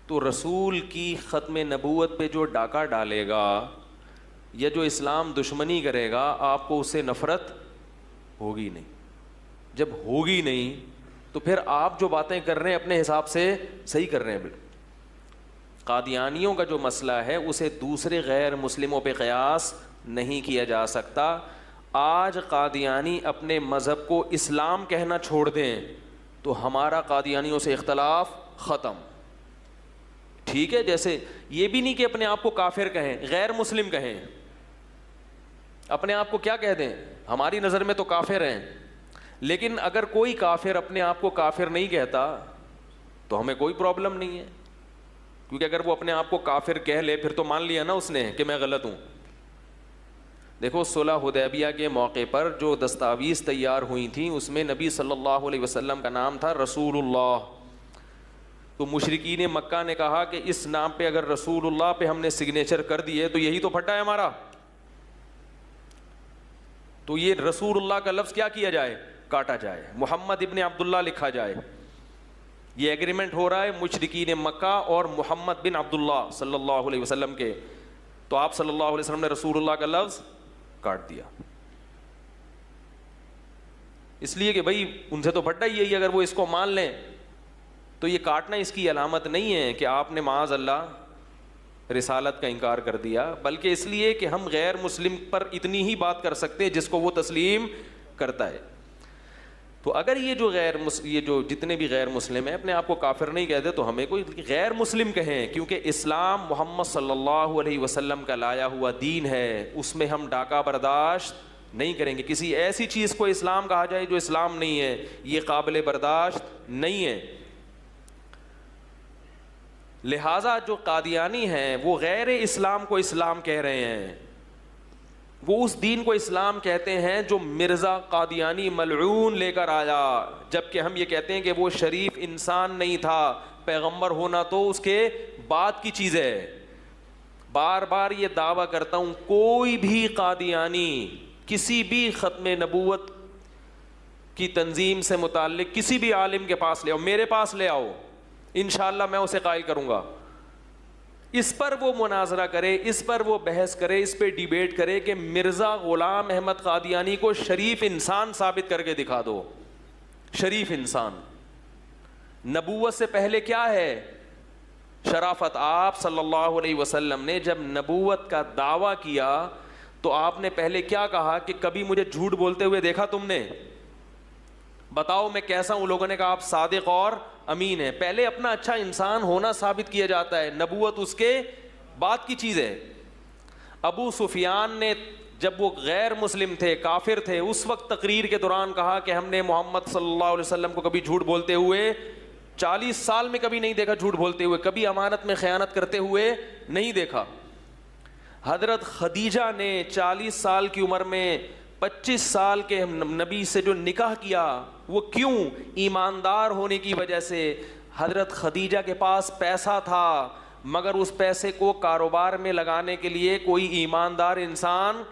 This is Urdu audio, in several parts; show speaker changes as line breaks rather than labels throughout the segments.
تو رسول کی ختم نبوت پہ جو ڈاکہ ڈالے گا یا جو اسلام دشمنی کرے گا آپ کو اس سے نفرت ہوگی نہیں. جب ہوگی نہیں تو پھر آپ جو باتیں کر رہے ہیں اپنے حساب سے صحیح کر رہے ہیں. قادیانیوں کا جو مسئلہ ہے اسے دوسرے غیر مسلموں پہ قیاس نہیں کیا جا سکتا. آج قادیانی اپنے مذہب کو اسلام کہنا چھوڑ دیں تو ہمارا قادیانیوں سے اختلاف ختم. ٹھیک ہے, جیسے یہ بھی نہیں کہ اپنے آپ کو کافر کہیں, غیر مسلم کہیں. اپنے آپ کو کیا کہہ دیں, ہماری نظر میں تو کافر ہیں, لیکن اگر کوئی کافر اپنے آپ کو کافر نہیں کہتا تو ہمیں کوئی پرابلم نہیں ہے, کیونکہ اگر وہ اپنے آپ کو کافر کہہ لے پھر تو مان لیا نا اس نے کہ میں غلط ہوں. دیکھو صلح حدیبیہ کے موقع پر جو دستاویز تیار ہوئی تھیں اس میں نبی صلی اللہ علیہ وسلم کا نام تھا رسول اللہ. تو مشرکین مکہ نے کہا کہ اس نام پہ اگر رسول اللہ پہ ہم نے سگنیچر کر دیے تو یہی تو پھٹا ہے ہمارا, تو یہ رسول اللہ کا لفظ کیا کیا جائے, کاٹا جائے, محمد ابن عبداللہ لکھا جائے. یہ ایگریمنٹ ہو رہا ہے مشرکین مکہ اور محمد بن عبداللہ صلی اللہ علیہ وسلم کے. تو آپ صلی اللہ علیہ وسلم نے رسول اللہ کا لفظ کاٹ دیا, اس لیے کہ بھائی ان سے تو پھٹا ہی ہے, اگر وہ اس کو مان لیں تو یہ کاٹنا اس کی علامت نہیں ہے کہ آپ نے معاذ اللہ رسالت کا انکار کر دیا, بلکہ اس لیے کہ ہم غیر مسلم پر اتنی ہی بات کر سکتے ہیں جس کو وہ تسلیم کرتا ہے. تو اگر یہ جو جتنے بھی غیر مسلم ہیں اپنے آپ کو کافر نہیں کہتے تو ہمیں کوئی غیر مسلم کہیں, کیونکہ اسلام محمد صلی اللہ علیہ وسلم کا لایا ہوا دین ہے, اس میں ہم ڈاکہ برداشت نہیں کریں گے. کسی ایسی چیز کو اسلام کہا جائے جو اسلام نہیں ہے, یہ قابل برداشت نہیں ہے. لہٰذا جو قادیانی ہیں وہ غیر اسلام کو اسلام کہہ رہے ہیں, وہ اس دین کو اسلام کہتے ہیں جو مرزا قادیانی ملعون لے کر آیا, جبکہ ہم یہ کہتے ہیں کہ وہ شریف انسان نہیں تھا, پیغمبر ہونا تو اس کے بعد کی چیز ہے. بار بار یہ دعویٰ کرتا ہوں, کوئی بھی قادیانی کسی بھی ختم نبوت کی تنظیم سے متعلق کسی بھی عالم کے پاس لے آؤ, میرے پاس لے آؤ, انشاءاللہ میں اسے قائل کروں گا. اس پر وہ مناظرہ کرے, اس پر وہ بحث کرے, اس پہ ڈیبیٹ کرے کہ مرزا غلام احمد قادیانی کو شریف انسان ثابت کر کے دکھا دو. شریف انسان, نبوت سے پہلے کیا ہے شرافت. آپ صلی اللہ علیہ وسلم نے جب نبوت کا دعویٰ کیا تو آپ نے پہلے کیا کہا کہ کبھی مجھے جھوٹ بولتے ہوئے دیکھا تم نے, بتاؤ میں کیسا ہوں. لوگوں نے کہا آپ صادق اور امین ہیں. پہلے اپنا اچھا انسان ہونا ثابت کیا جاتا ہے, نبوت اس کے بعد کی چیز ہے. ابو سفیان نے جب وہ غیر مسلم تھے, کافر تھے, اس وقت تقریر کے دوران کہا کہ ہم نے محمد صلی اللہ علیہ وسلم کو کبھی جھوٹ بولتے ہوئے 40 سال میں کبھی نہیں دیکھا, جھوٹ بولتے ہوئے, کبھی امانت میں خیانت کرتے ہوئے نہیں دیکھا. حضرت خدیجہ نے 40 سال کی عمر میں 25 سال کے نبی سے جو نکاح کیا, وہ کیوں؟ ایماندار ہونے کی وجہ سے. حضرت خدیجہ کے پاس پیسہ تھا مگر اس پیسے کو کاروبار میں لگانے کے لیے کوئی ایماندار انسان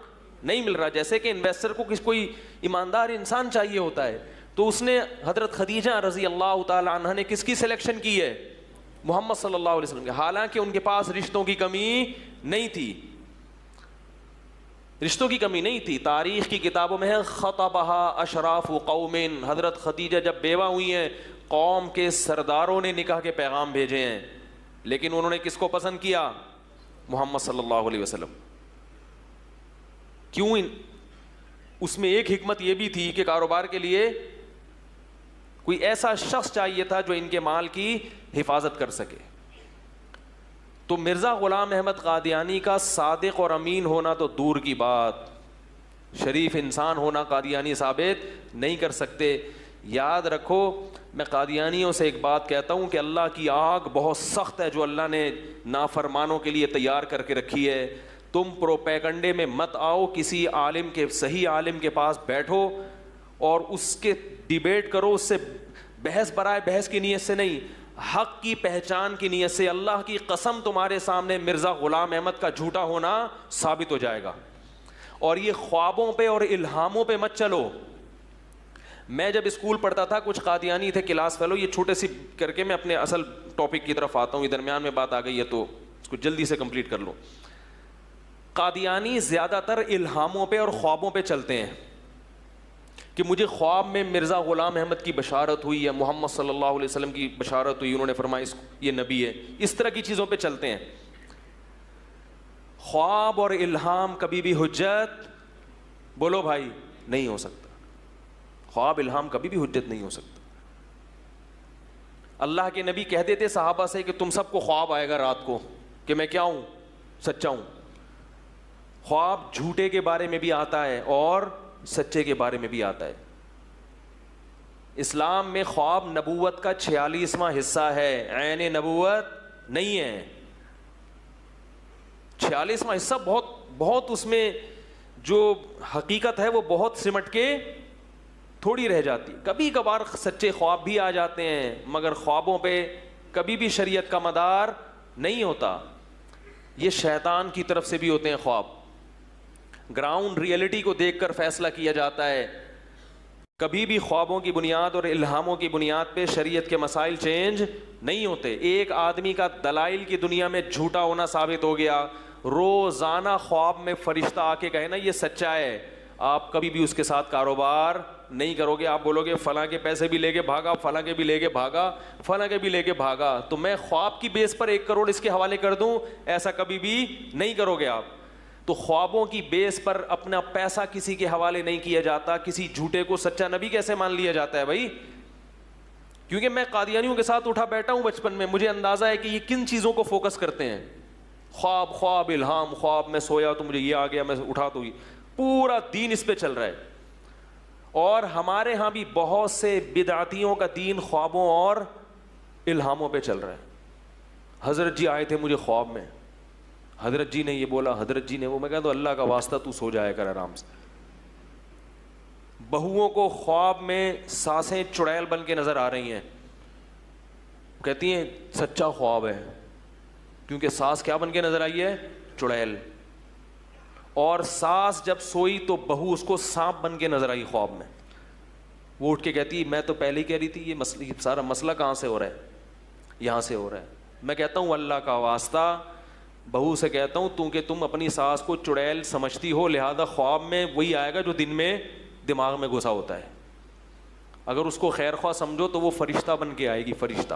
نہیں مل رہا, جیسے کہ انویسٹر کو کوئی ایماندار انسان چاہیے ہوتا ہے. تو اس نے حضرت خدیجہ رضی اللہ تعالی عنہ نے کس کی سلیکشن کی ہے؟ محمد صلی اللہ علیہ وسلم کے, حالانکہ ان کے پاس رشتوں کی کمی نہیں تھی, رشتوں کی کمی نہیں تھی. تاریخ کی کتابوں میں ہے خطبہا اشراف قوم, حضرت خدیجہ جب بیوہ ہوئی ہیں قوم کے سرداروں نے نکاح کے پیغام بھیجے ہیں, لیکن انہوں نے کس کو پسند کیا؟ محمد صلی اللہ علیہ وسلم. کیوں؟ اس میں ایک حکمت یہ بھی تھی کہ کاروبار کے لیے کوئی ایسا شخص چاہیے تھا جو ان کے مال کی حفاظت کر سکے. تو مرزا غلام احمد قادیانی کا صادق اور امین ہونا تو دور کی بات, شریف انسان ہونا قادیانی ثابت نہیں کر سکتے. یاد رکھو, میں قادیانیوں سے ایک بات کہتا ہوں کہ اللہ کی آگ بہت سخت ہے جو اللہ نے نافرمانوں کے لیے تیار کر کے رکھی ہے. تم پروپیگنڈے میں مت آؤ, کسی عالم کے, صحیح عالم کے پاس بیٹھو اور اس کے ڈیبیٹ کرو, اس سے بحث برائے بحث کی نیت سے نہیں, حق کی پہچان کی نیت سے. اللہ کی قسم تمہارے سامنے مرزا غلام احمد کا جھوٹا ہونا ثابت ہو جائے گا. اور یہ خوابوں پہ اور الہاموں پہ مت چلو. میں جب اسکول پڑھتا تھا کچھ قادیانی تھے کلاس فیلو, یہ چھوٹے سی کر کے میں اپنے اصل ٹاپک کی طرف آتا ہوں, یہ درمیان میں بات آ گئی ہے تو اس کو جلدی سے کمپلیٹ کر لو. قادیانی زیادہ تر الہاموں پہ اور خوابوں پہ چلتے ہیں کہ مجھے خواب میں مرزا غلام احمد کی بشارت ہوئی یا محمد صلی اللہ علیہ وسلم کی بشارت ہوئی, انہوں نے فرمایا یہ نبی ہے. اس طرح کی چیزوں پہ چلتے ہیں. خواب اور الہام کبھی بھی حجت, بولو بھائی, نہیں ہو سکتا. خواب الہام کبھی بھی حجت نہیں ہو سکتا. اللہ کے نبی کہہ دیتے صحابہ سے کہ تم سب کو خواب آئے گا رات کو کہ میں کیا ہوں, سچا ہوں. خواب جھوٹے کے بارے میں بھی آتا ہے اور سچے کے بارے میں بھی آتا ہے. اسلام میں خواب نبوت کا 46واں حصہ ہے, عین نبوت نہیں ہے. 46واں حصہ بہت اس میں جو حقیقت ہے وہ بہت سمٹ کے تھوڑی رہ جاتی. کبھی کبھار سچے خواب بھی آ جاتے ہیں مگر خوابوں پہ کبھی بھی شریعت کا مدار نہیں ہوتا. یہ شیطان کی طرف سے بھی ہوتے ہیں خواب. گراؤنڈ ریئلٹی کو دیکھ کر فیصلہ کیا جاتا ہے. کبھی بھی خوابوں کی بنیاد اور الہاموں کی بنیاد پہ شریعت کے مسائل چینج نہیں ہوتے. ایک آدمی کا دلائل کی دنیا میں جھوٹا ہونا ثابت ہو گیا, روزانہ خواب میں فرشتہ آ کے کہے نا یہ سچا ہے, آپ کبھی بھی اس کے ساتھ کاروبار نہیں کرو گے. آپ بولو گے فلاں کے پیسے بھی لے کے بھاگا, فلاں کے بھی لے کے بھاگا, فلاں کے بھی لے کے بھاگا, تو میں خواب کی بیس پر 1 کروڑ اس کے حوالے کر دوں, ایسا کبھی بھی نہیں کرو گے آپ. تو خوابوں کی بیس پر اپنا پیسہ کسی کے حوالے نہیں کیا جاتا. کسی جھوٹے کو سچا نبی کیسے مان لیا جاتا ہے بھائی؟ کیونکہ میں قادیانیوں کے ساتھ اٹھا بیٹھا ہوں بچپن میں, مجھے اندازہ ہے کہ یہ کن چیزوں کو فوکس کرتے ہیں. خواب الہام, خواب میں سویا تو مجھے یہ آ گیا, میں اٹھا تو پورا دین اس پہ چل رہا ہے. اور ہمارے ہاں بھی بہت سے بدعتیوں کا دین خوابوں اور الہاموں پہ چل رہا ہے. حضرت جی آئے تھے مجھے خواب میں, حضرت جی نے یہ بولا, حضرت جی نے وہ. میں کہا تو اللہ کا واسطہ تو سو جایا کر آرام سے. بہوؤں کو خواب میں سانسیں چڑیل بن کے نظر آ رہی ہیں, کہتی ہیں سچا خواب ہے, کیونکہ سانس کیا بن کے نظر آئی ہے, چڑیل. اور ساس جب سوئی تو بہو اس کو سانپ بن کے نظر آئی خواب میں. وہ اٹھ کے کہتی میں تو پہلے ہی کہہ رہی تھی یہ سارا مسئلہ کہاں سے ہو رہا ہے, یہاں سے ہو رہا ہے. میں کہتا ہوں اللہ کا واسطہ, بہو سے کہتا ہوں تو کہ تم اپنی ساس کو چڑیل سمجھتی ہو, لہذا خواب میں وہی آئے گا جو دن میں دماغ میں گھسا ہوتا ہے. اگر اس کو خیر خواہ سمجھو تو وہ فرشتہ بن کے آئے گی, فرشتہ.